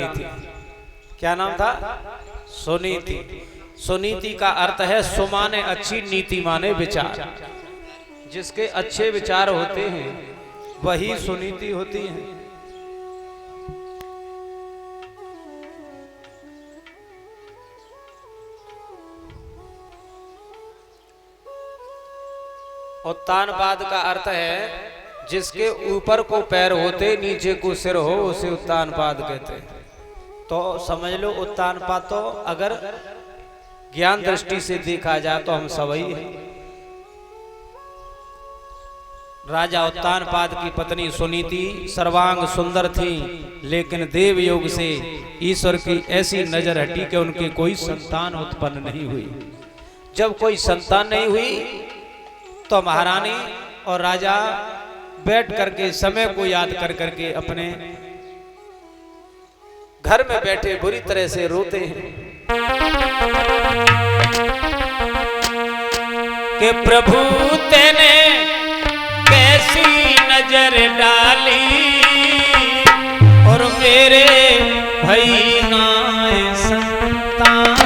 थी। क्या नाम था? सुनीति। सुनीति का अर्थ है सुमाने अच्छी, नीति माने विचार। जिसके अच्छे विचार होते हैं वही सुनीति होती है। उत्तानपाद का अर्थ है जिसके ऊपर को पैर होते नीचे को सिर हो, उसे उत्तानपाद कहते हैं। तो समझ लो उत्तानपाद तो अगर ज्ञान दृष्टि से देखा जाए तो हम सभी हैं। राजा उत्तानपाद की पत्नी सुनीति सर्वांग सुंदर थी, लेकिन देव योग से ईश्वर की ऐसी नजर हटी कि उनके कोई संतान उत्पन्न नहीं हुई। जब कोई संतान नहीं हुई तो महारानी और राजा बैठ करके समय को याद कर करके अपने घर में बैठे बुरी तरह से रोते हैं कि प्रभु तेने कैसी नजर डाली और मेरे भाई नाए संतान।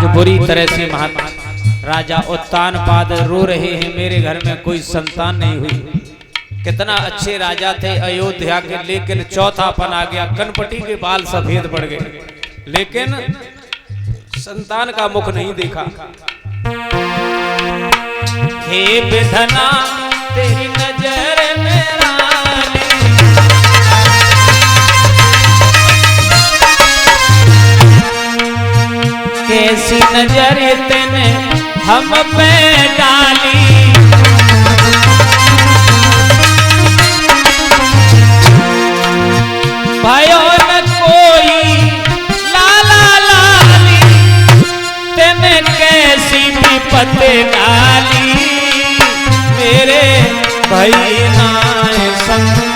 बुरी तरह से राजा उत्तानपाद रो रहे हैं, मेरे घर में कोई संतान नहीं हुई। कितना अच्छे राजा थे अयोध्या के, लेकिन चौथापन आ गया, कनपटी के बाल सफेद पड़ गए, लेकिन संतान का मुख नहीं देखा। हे विधना तेरी नजर मेरा कैसी नजर तेने हम पे डाली, भयो न कोई लाला लाली, तेने कैसी विपत डाली मेरे भाई नाए संतान।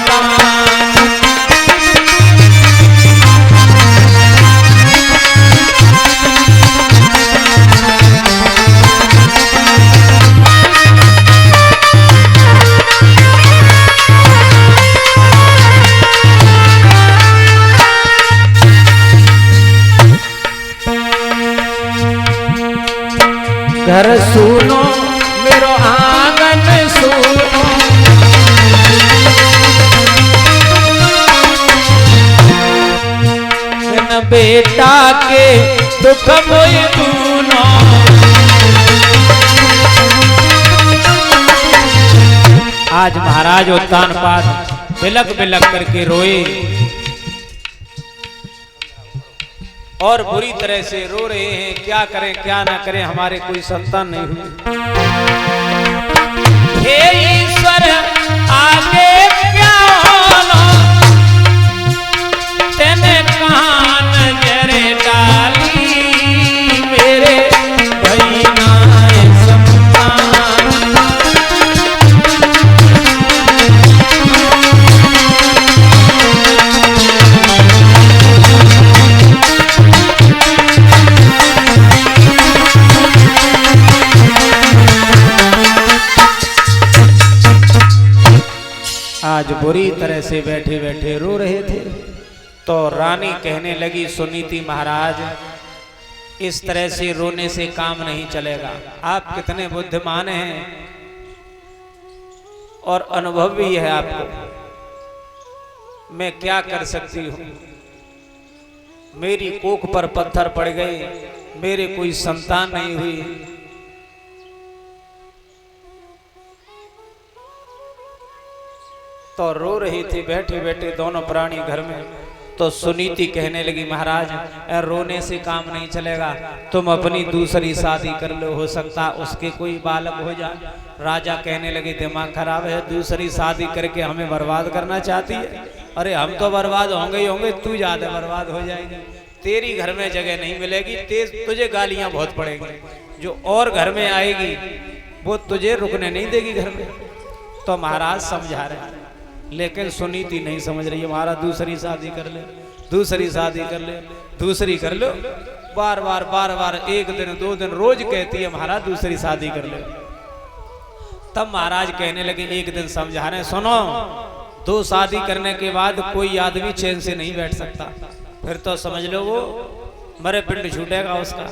घर सुनो मेरो आंगन सुनो, बिन बेटा के दुख मोय दूनो। आज महाराज उत्तानपाद बिलक बिलक करके रोए और बुरी तरह से रो रहे हैं। क्या करें क्या ना करें, हमारे कोई संतान नहीं हुई। हे ईश्वर आगे क्या होना, तेने कहां नजर डाली मेरे भाई नाए संतान। आज बुरी तरह से बैठे बैठे रो रहे थे तो रानी कहने लगी, सुनीति महाराज इस तरह से रोने से काम नहीं चलेगा। आप कितने बुद्धिमान हैं और अनुभव भी है आपको। मैं क्या कर सकती हूँ, मेरी कोख पर पत्थर पड़ गए, मेरे कोई संतान नहीं हुई। तो रो रही थी बैठे बैठे दोनों प्राणी घर में। तो सुनीति कहने लगी, महाराज रोने से काम नहीं चलेगा, तुम अपनी दूसरी शादी कर लो, हो सकता उसके कोई बालक हो जाए। राजा कहने लगे, दिमाग खराब है, दूसरी शादी करके हमें बर्बाद करना चाहती है? अरे हम तो बर्बाद होंगे ही होंगे, तू ज्यादा बर्बाद हो जाएगी, तेरी घर में जगह नहीं मिलेगी, तुझे गालियां बहुत पड़ेगी, जो और घर में आएगी वो तुझे रुकने नहीं देगी घर में। तो महाराज समझा रहे हैं, लेकिन सुनीति नहीं समझ रही है। महाराज दूसरी शादी कर ले, दूसरी शादी कर ले, दूसरी कर लो, बार बार एक दिन दो दिन रोज कहती है महाराज दूसरी शादी कर ले। तब महाराज कहने लगे, एक दिन समझा रहे, सुनो, दो शादी करने के बाद कोई आदमी चैन से नहीं बैठ सकता, फिर तो समझ लो वो मरे पिंड छूटेगा उसका।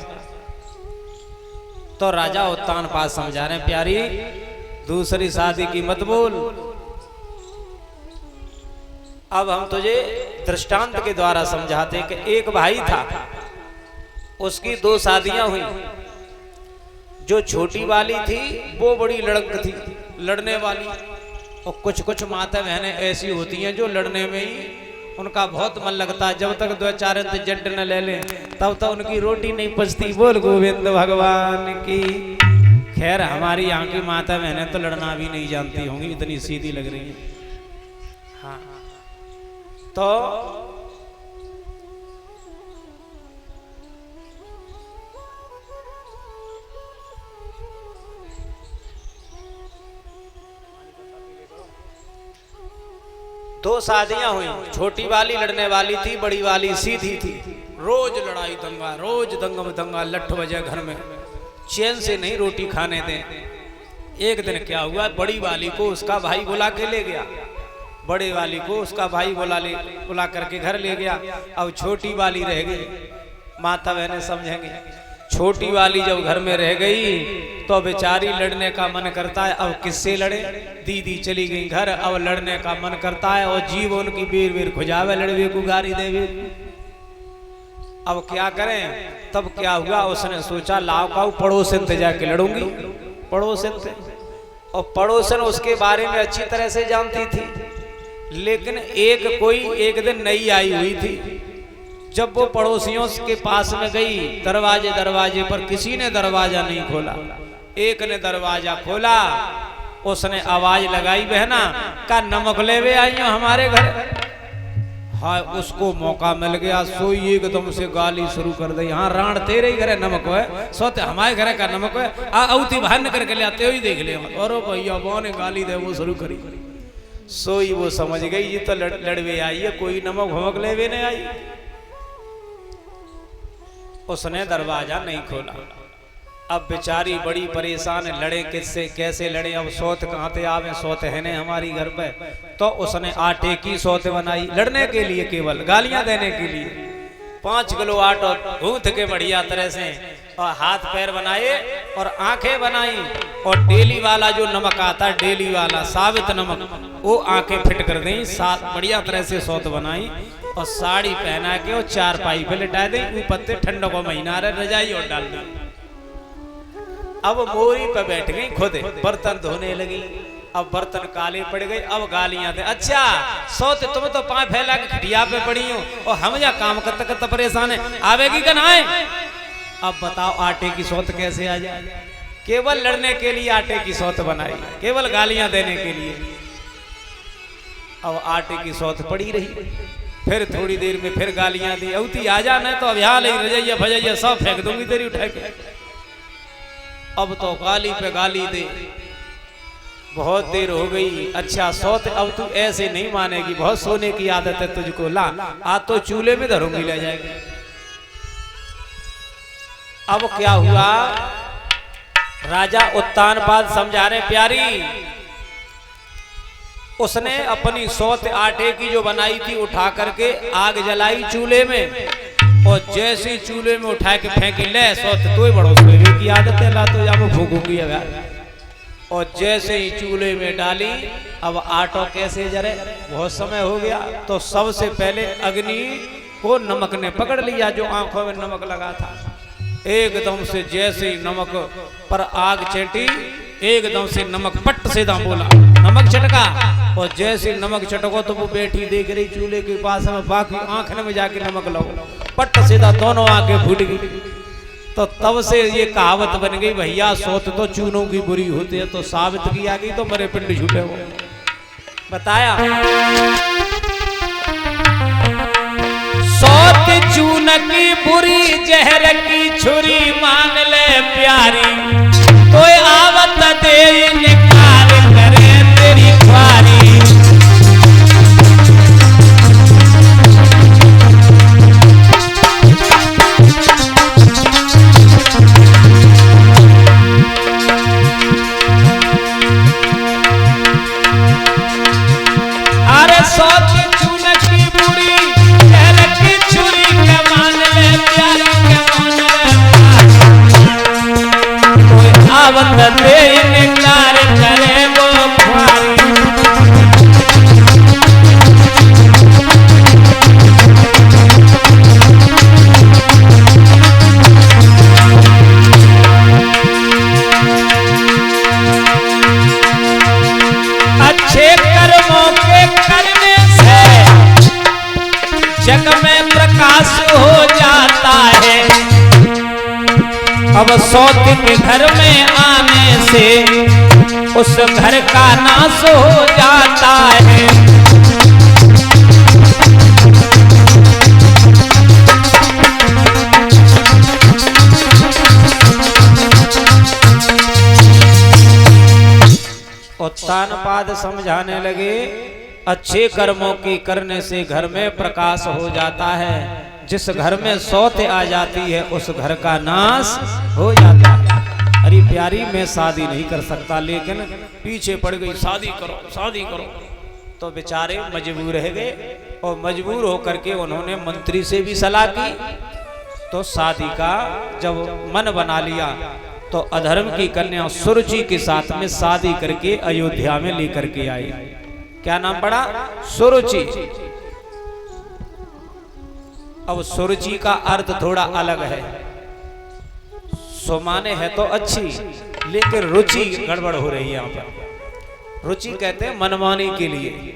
तो राजा उत्तानपाद समझा रहे, प्यारी दूसरी शादी की मत बोल, अब हम तुझे दृष्टांत के द्वारा समझाते कि एक भाई था, उसकी दो शादियां हुई। जो छोटी वाली थी वो बड़ी लड़क थी, लड़ने वाली, और कुछ माता बहनें ऐसी होती हैं जो लड़ने में ही उनका बहुत मन लगता है, जब तक दो चार जट न ले लें तब तक उनकी रोटी नहीं पचती। बोल गोविंद भगवान की। खैर हमारी यहाँ की माता बहनें तो लड़ना भी नहीं जानती होंगी, इतनी सीधी लग रही है। हाँ, तो दो शादियां हुई, छोटी वाली लड़ने वाली थी, बड़ी वाली सीधी थी। रोज लड़ाई दंगा, रोज दंगम दंगा, लठ बजे घर में, चैन से नहीं रोटी खाने दें। एक दिन क्या हुआ, बड़ी वाली को उसका भाई बुला के ले गया, बड़े वाली को उसका भाई बुला करके घर ले गया। अब छोटी वाली रह गई, माता बहनें समझेंगे, छोटी वाली जब घर में रह गई तो बेचारी लड़ने का मन करता है। अब किससे लड़े, दीदी चली गई घर, अब लड़ने का मन करता है, और जीव उनकी बीर बीर खुजावे, लड़वे को गारी देवे। अब क्या करें, तब क्या हुआ, उसने सोचा लाओ काऊ पड़ोसन से जाके लड़ूंगी, पड़ोसन से। और पड़ोसन उसके बारे में अच्छी तरह से जानती थी, लेकिन एक दिन नई आई हुई थी। जब वो पड़ोसियों के पास में गई, दरवाजे पर किसी ने दरवाजा नहीं खोला। एक ने दरवाजा खोला, उसने आवाज लगाई, बहना का नमक लेवे आई हो हमारे घर। हाँ, उसको मौका मिल गया, सोई एकदम से गाली शुरू कर दी। हाँ, राण तेरे ही घर नमक है, सोते हमारे घर का नमक है, औती बाहर करके ले आते हो ही देख ले। और भैया वो ने गाली दे वो शुरू करी। सोई वो समझ गई ये तो लड़वे आई है, कोई नमक भमक लेवे नहीं आई। उसने दरवाजा नहीं खोला। अब बेचारी बड़ी परेशान है, लड़े किससे, कैसे लड़े, अब सौत कहाँ से आवे, सौत है नहीं हमारी घर पे। तो उसने आटे की सौत बनाई, लड़ने के लिए, केवल गालियां देने के लिए। 5 किलो आटा गूंथ के बढ़िया तरह से, और हाथ पैर बनाए और आंखें बनाई, और डेली वाला जो नमक आता है, डेली वाला साबित नमक, वो आंखें फिट कर दी, साथ बढ़िया तरह से सौत बनाई, और साड़ी पहना के और चारपाई पे लिटा दी। ऊपर ठंडों को महीना रहे, रजाई और डाल दी। अब मोरी पे बैठ गई खुद, बर्तन धोने लगी। अब बर्तन काले पड़ गए, अब गालियां दे, अच्छा सौते तुम तो पांव फैला के खटिया पे पड़ी हो, और हम या काम करते करते परेशान है, आवेगी कि ना आए। अब बताओ आटे की सौत कैसे आ जाए। केवल लड़ने के लिए आटे की सौत बनाई, केवल गालियां देने के लिए। अब आटे की सौत पड़ी रही, फिर थोड़ी देर में फिर गालियां दी, औती आ जाना तो अब यहाँ ले रजाइया भजाइया सब फेंक दूंगी तेरी उठा के। अब तो गाली पे गाली दे, बहुत देर हो गई। अच्छा सौत, अब तू ऐसे नहीं मानेगी, बहुत सोने की आदत है तुझको, ला आज तो चूल्हे में धरूंगी, ले जाएगी। अब क्या हुआ, राजा उत्तानपाद समझा रहे, प्यारी उसने अपनी सौत आटे की जो बनाई थी उठा करके आग जलाई चूल्हे में, और जैसे चूल्हे में उठा के फेंकी, ले सौत तो बड़ो सोने की आदत है, ला तो जा फूकूंगी। और जैसे ही चूल्हे में डाली, अब आटो कैसे जरे, बहुत समय हो गया। तो सबसे पहले अग्नि को नमक ने पकड़ लिया, जो आंखों में नमक लगा था। एकदम से जैसे ही नमक पर आग चेटी, एकदम से नमक पट से दाम बोला, नमक चटका। और जैसे नमक चटको तो वो बैठी देख रही चूल्हे के पास में, बाकी आंख में जाके नमक लो, पट सीधा दोनों आंखें फूट गई। तो तब से ये कहावत बन गई, भैया सोत तो चूनों की बुरी होती है। तो साबित की आ गई तो मेरे पिंड झूठे हो। बताया सोत चून की बुरी, जहर की छुरी मान ले प्यारी, कोई आवत दे निकाल करे तेरी ख्वारी। अरे सोच चून की बुरी, जहर की छुरी के मान ले प्यारी, के मान ले कोई आवत दे निकाल करे वो ख्वारी। अच्छे कर्मों के करने से जग में प्रकाश हो जाता है, अब सौत के घर में आने से उस घर का नाश हो जाता है। उत्तानपाद समझाने लगे, अच्छे कर्मों की करने से घर में प्रकाश हो जाता है, जिस घर में सौत आ जाती है उस घर का नाश हो जाता है। अरे प्यारी मैं शादी नहीं कर सकता, लेकिन पीछे पड़ गई, शादी करो शादी करो। तो बेचारे मजबूर रह गए, और मजबूर होकर के उन्होंने मंत्री से भी सलाह की। तो शादी का जब मन बना लिया, तो अधर्म की कन्या सुरुचि के साथ में शादी करके अयोध्या में लेकर के आई। क्या नाम पड़ा? सुरुचि। अब सुरुचि का अर्थ थोड़ा अलग है। सुमाने है तो अच्छी, लेकिन रुचि गड़बड़ हो रही है यहाँ पर। रुचि कहते हैं मनमानी के लिए।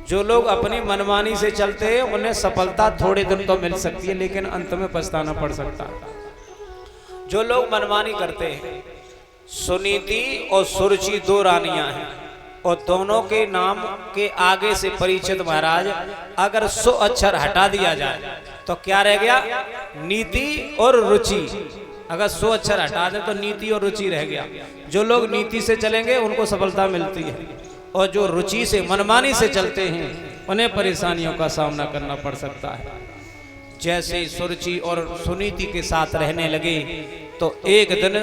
जो लोग अपनी मनमानी से चलते हैं उन्हें सफलता थोड़े दिन तो मिल सकती है, लेकिन अंत में पछताना पड़ सकता है। जो लोग मनमानी करते हैं, सुनीति और सुरुचि दो रानियां हैं, और दोनों के नाम के आगे से परिचित महाराज अगर सु अक्षर हटा दिया जाए तो क्या रह गया? नीति और रुचि। अगर सु अक्षर हटा दे तो नीति और रुचि रह गया। जो लोग नीति से चलेंगे उनको सफलता मिलती है, और जो रुचि से मनमानी से चलते हैं उन्हें परेशानियों का सामना करना पड़ सकता है। जैसे सुरुचि और सुनीति के साथ रहने लगे, तो एक दिन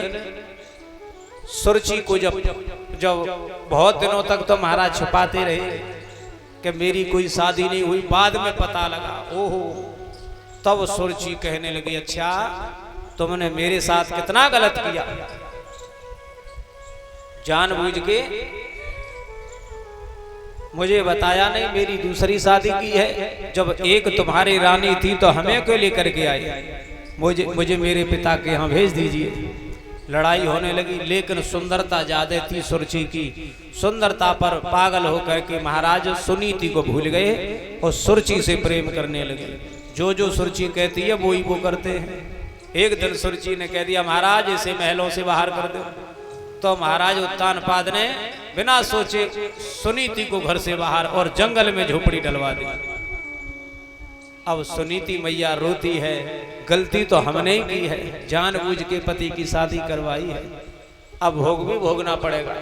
सुरुचि को जब बहुत दिनों तक तो महाराज छुपाते रहे कि मेरी कोई शादी नहीं हुई, बाद में पता लगा, ओहो, तब सुरुचि कहने लगी, अच्छा तुमने मेरे साथ कितना गलत किया, जानबूझ के मुझे बताया नहीं, मेरी दूसरी शादी की है। जब एक तुम्हारी रानी थी तो हमें क्यों लेकर के आई? मुझे मेरे पिता के यहाँ भेज दीजिए। लड़ाई होने लगी, लेकिन सुंदरता ज्यादा थी सुरुचि की। सुंदरता पर पागल होकर के महाराज सुनीति को भूल गए और सुरुचि से प्रेम करने लगे। जो जो सुरुचि कहती है वो ही वो करते हैं। एक दिन सुरुचि ने कह दिया, महाराज इसे महलों से बाहर कर दो। तो महाराज उत्तानपाद ने बिना सोचे सुनीति को घर से बाहर और जंगल में झोपड़ी डलवा दी। अब सुनीति मैया रोती है, गलती तो हमने ही की है, जानबूझ के पति की शादी करवाई है, अब भोग भी भोगना पड़ेगा।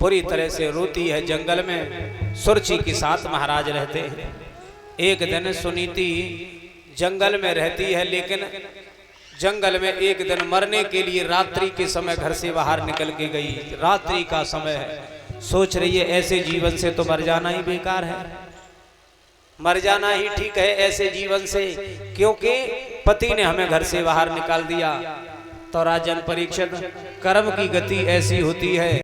पूरी तरह से रोती है। जंगल में सुरुचि के साथ महाराज रहते हैं। एक दिन सुनीति जंगल में रहती है, लेकिन जंगल में एक दिन मरने के लिए रात्रि के समय घर से बाहर निकल के गई। रात्रि का समय है, सोच रही है ऐसे जीवन से तो मर जाना ही बेकार है, मर जाना ही ठीक है ऐसे जीवन से, क्योंकि पति ने हमें घर से बाहर निकाल दिया। तो राजन परीक्षित, कर्म की गति ऐसी होती है